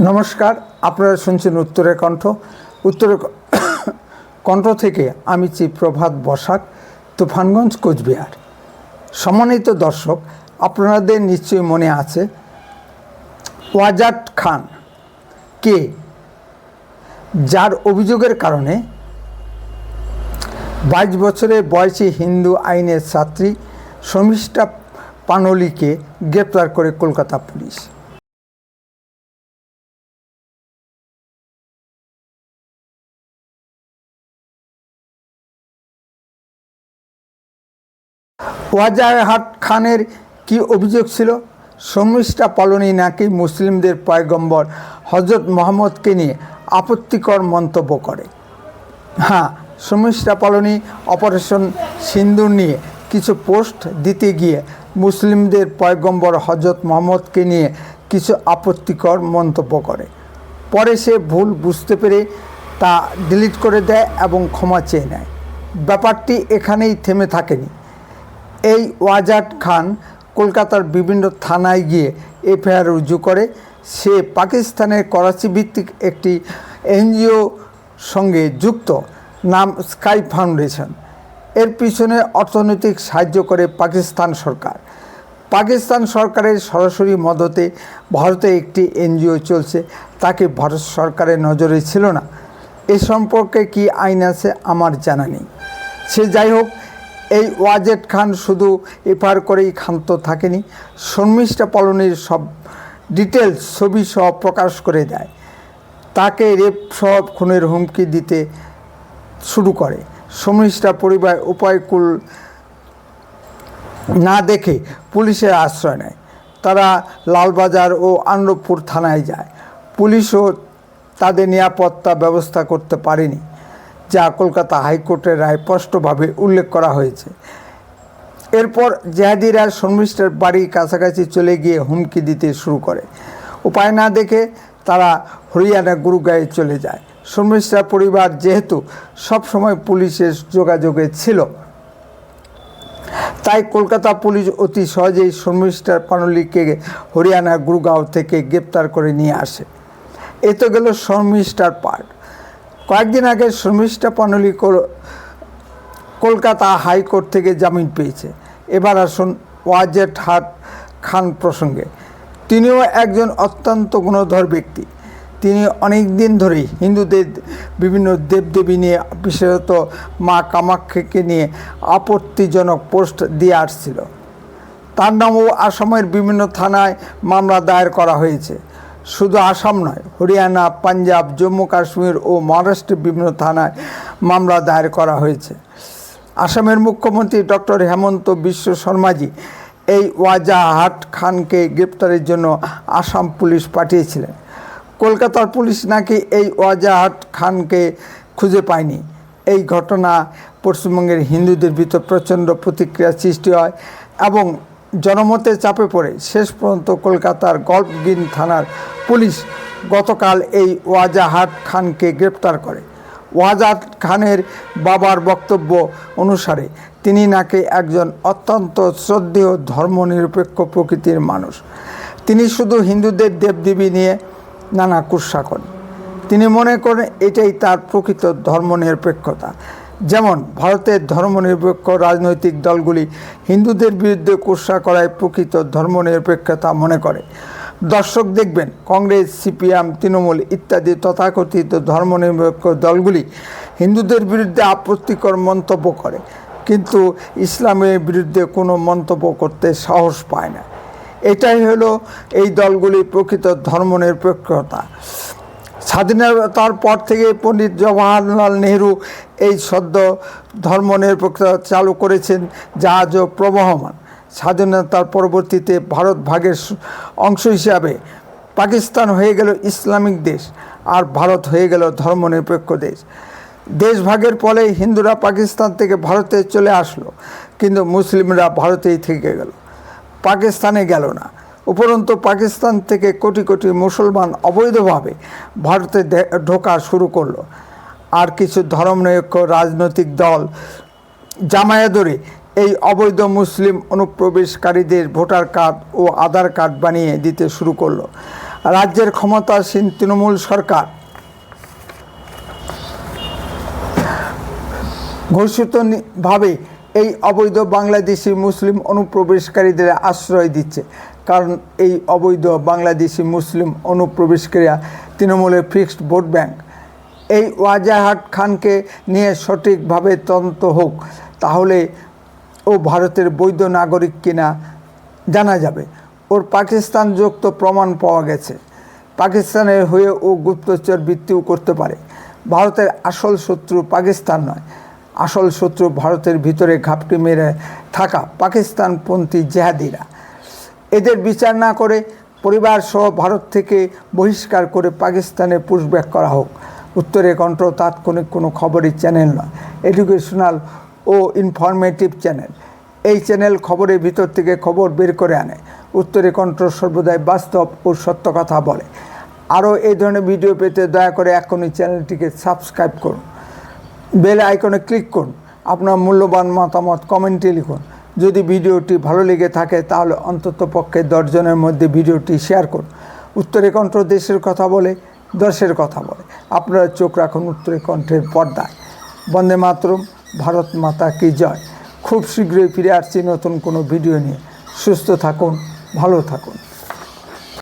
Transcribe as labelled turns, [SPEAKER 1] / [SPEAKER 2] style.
[SPEAKER 1] নমস্কার, আপনারা শুনছেন উত্তরের কণ্ঠ। উত্তরের কণ্ঠ থেকে আমি প্রভাত বসাক, তুফানগঞ্জ, কোচবিহার। সম্মানিত দর্শক, আপনাদের নিশ্চয়ই মনে আছে ওয়াজাদ খান কে, যার অভিযোগের কারণে 22 বছরের বয়সী হিন্দু আইনের ছাত্রী শর্মিষ্ঠা পানোলিকে গ্রেপ্তার করে কলকাতা পুলিশ। ওয়াজাদ খানের কি অভিযোগ ছিল? শর্মিষ্ঠা পালোনি নাকি মুসলিমদের পয়গম্বর হজরত মোহাম্মদকে নিয়ে আপত্তিকর মন্তব্য করে। হ্যাঁ, শর্মিষ্ঠা পালোনি অপারেশন সিন্দুর নিয়ে কিছু পোস্ট দিতে গিয়ে মুসলিমদের পয়গম্বর হজরত মোহাম্মদকে নিয়ে কিছু আপত্তিকর মন্তব্য করে। পরে সে ভুল বুঝতে পেরে তা ডিলিট করে দেয় এবং ক্ষমা চেয়ে নেয়। ব্যাপারটি এখানেই থেমে থাকেনি। এই ওয়াজাদ খান কলকাতার বিভিন্ন থানায় গিয়ে এফআইআর রুজু করে। সে পাকিস্তানের করাচি ভিত্তিক একটি এনজিও সঙ্গে যুক্ত, নাম স্কাই ফাউন্ডেশন। এর পিছনে অর্থনৈতিক সাহায্য করে পাকিস্তান সরকার। পাকিস্তান সরকারের সরাসরি মদতে ভারতে একটি এনজিও চলছে, তাকে ভারত সরকারের নজরে ছিল না। এ সম্পর্কে কি আইন আছে আমার জানা নেই। সে যাই হোক, এই ওয়াজাদ খান শুধু এফআইআর করেই ক্ষান্ত থাকেনি, শর্মিষ্ঠা পালোনির সব ডিটেলস ছবি সহ প্রকাশ করে দেয়। তাকে রেপ সহ খুনের হুমকি দিতে শুরু করে। শর্মিষ্ঠা পরিবার উপায়কুল না দেখে পুলিশের আশ্রয় নেয়। তারা লালবাজার ও আনন্দপুর থানায় যায়। পুলিশও তাদের নিরাপত্তা ব্যবস্থা করতে পারেনি, যা কলকাতা হাইকোর্টের রায় স্পষ্টভাবে উল্লেখ করা হয়েছে। এরপর জেহাদিরা শর্মিষ্ঠার বাড়ির কাছাকাছি চলে গিয়ে হুমকি দিতে শুরু করে। উপায় না দেখে তারা হরিয়ানা গুরুগাঁয়ে চলে যায়। শর্মিষ্ঠার পরিবার যেহেতু সবসময় পুলিশের যোগাযোগে ছিল, তাই কলকাতা পুলিশ অতি সহজেই শর্মিষ্ঠা পানোলিকে হরিয়ানা গুরুগাঁও থেকে গ্রেপ্তার করে নিয়ে আসে। এ তো গেল শর্মিষ্ঠার পার্ট। কয়েকদিন আগে শর্মিষ্ঠা পানোলি কলকাতা হাইকোর্ট থেকে জামিন পেয়েছে। এবার আসুন ওয়াজাদ খান প্রসঙ্গে। তিনিও একজন অত্যন্ত গুণধর ব্যক্তি। তিনি অনেক দিন ধরেই হিন্দুদের বিভিন্ন দেবদেবী নিয়ে, বিশেষত মা কামাখ্যাকে নিয়ে আপত্তিজনক পোস্ট দিয়ে আসছিল। তার নামও আসামের বিভিন্ন থানায় মামলা দায়ের করা হয়েছে। শুধু আসাম নয়, হরিয়ানা, পাঞ্জাব, জম্মু কাশ্মীর ও মহারাষ্ট্রের বিভিন্ন থানায় মামলা দায়ের করা হয়েছে। আসামের মুখ্যমন্ত্রী ডক্টর হেমন্ত বিশ্ব শর্মাজি এই ওয়াজাদ খানকে গ্রেপ্তারের জন্য আসাম পুলিশ পাঠিয়েছিলেন। কলকাতার পুলিশ নাকি এই ওয়াজাদ খানকে খুঁজে পায়নি। এই ঘটনা পশ্চিমবঙ্গের হিন্দুদের ভিতর প্রচণ্ড প্রতিক্রিয়া সৃষ্টি হয় এবং জনমতের চাপে পড়ে শেষ পর্যন্ত কলকাতার গল্ফ গ্রিন থানার পুলিশ গতকাল এই ওয়াজাদ খানকে গ্রেপ্তার করে। ওয়াজাদ খানের বাবার বক্তব্য অনুসারে তিনি নাকি একজন অত্যন্ত শ্রদ্ধেয় ধর্মনিরপেক্ষ প্রকৃতির মানুষ। তিনি শুধু হিন্দুদের দেবদেবী নিয়ে নানা কুৎসা করেন। তিনি মনে করেন এটাই তার প্রকৃত ধর্মনিরপেক্ষতা। যেমন ভারতের ধর্মনিরপেক্ষ রাজনৈতিক দলগুলি হিন্দুদের বিরুদ্ধে কুৎসা করায় প্রকৃত ধর্মনিরপেক্ষতা মনে করে। দর্শক দেখবেন, কংগ্রেস, সিপিএম, তৃণমূল ইত্যাদি তথাকথিত ধর্মনিরপেক্ষ দলগুলি হিন্দুদের বিরুদ্ধে আপত্তিকর মন্তব্য করে, কিন্তু ইসলামের বিরুদ্ধে কোনো মন্তব্য করতে সাহস পায় না। এটাই হলো এই দলগুলির প্রকৃত ধর্মনিরপেক্ষতা। স্বাধীনতার পর থেকে পণ্ডিত জওহরলাল নেহরু এই সদ্য ধর্মনিরপেক্ষতা চালু করেছেন, যা আজও প্রবহমান। স্বাধীনতার পরবর্তীতে ভারত ভাগের অংশ হিসাবে পাকিস্তান হয়ে গেল ইসলামিক দেশ আর ভারত হয়ে গেল ধর্মনিরপেক্ষ দেশ। দেশ ভাগের ফলে হিন্দুরা পাকিস্তান থেকে ভারতে চলে আসলো, কিন্তু মুসলিমরা ভারতেই থেকে গেল, পাকিস্তানে গেল না। উপরন্তু পাকিস্তান থেকে কোটি কোটি মুসলমান অবৈধভাবে ভারতে ঢোকা শুরু করলো। আর কিছু ধর্মনিরপেক্ষ রাজনৈতিক দল জামায়াত-রে এই অবৈধ মুসলিম অনুপ্রবেশকারীদের ভোটার কার্ড ও আধার কার্ড বানিয়ে দিতে শুরু করলো। রাজ্যের ক্ষমতাসীন তৃণমূল সরকার ঘোষিতভাবে এই অবৈধ বাংলাদেশি মুসলিম অনুপ্রবেশকারীদের আশ্রয় দিচ্ছে, কারণ এই অবৈধ বাংলাদেশি মুসলিম অনুপ্রবেশকারীরা তৃণমূলের ফিক্সড ভোট ব্যাংক। এই ওয়াজাহাত খানকে নিয়ে সঠিকভাবে তদন্ত হোক, তাহলে ও ভারতের বৈধ নাগরিক কিনা জানা যাবে। ওর পাকিস্তান যুক্ত প্রমাণ পাওয়া গেছে। পাকিস্তানের হয়ে ও গুপ্তচর বৃত্তিও করতে পারে। ভারতের আসল শত্রু পাকিস্তান নয়, আসল শত্রু ভারতের ভিতরে ঘাপটি মেরে থাকা পাকিস্তানপন্থী জেহাদিরা। এদের বিচার না করে পরিবার সহ ভারত থেকে বহিষ্কার করে পাকিস্তানে পুশব্যাক করা হোক। উত্তরে কণ্ঠ তাৎক্ষণিক কোনো খবরের চ্যানেল নয়, এডুকেশনাল ও ইনফরমেটিভ চ্যানেল। এই চ্যানেল খবরের ভিতর থেকে খবর বের করে আনে। উত্তরে কণ্ঠ সর্বদাই বাস্তব ও সত্য কথা বলে। আরও এই ধরনের ভিডিও পেতে দয়া করে এখনই চ্যানেলটিকে সাবস্ক্রাইব করুন, বেল আইকনে ক্লিক করুন, আপনার মূল্যবান মতামত কমেন্টে লিখুন। যদি ভিডিওটি ভালো লেগে থাকে তাহলে অন্তত পক্ষে 10 জনের মধ্যে ভিডিওটি শেয়ার করুন। উত্তরে কণ্ঠ দেশের কথা বলে, দেশের কথা বলে। আপনারা চোখ রাখুন উত্তরে কণ্ঠের পর্দায়। বন্দে মাতরম, ভারত মাতা কি জয়। খুব শীঘ্রই ফিরে আসছি নতুন কোনো ভিডিও নিয়ে। সুস্থ থাকুন, ভালো থাকুন।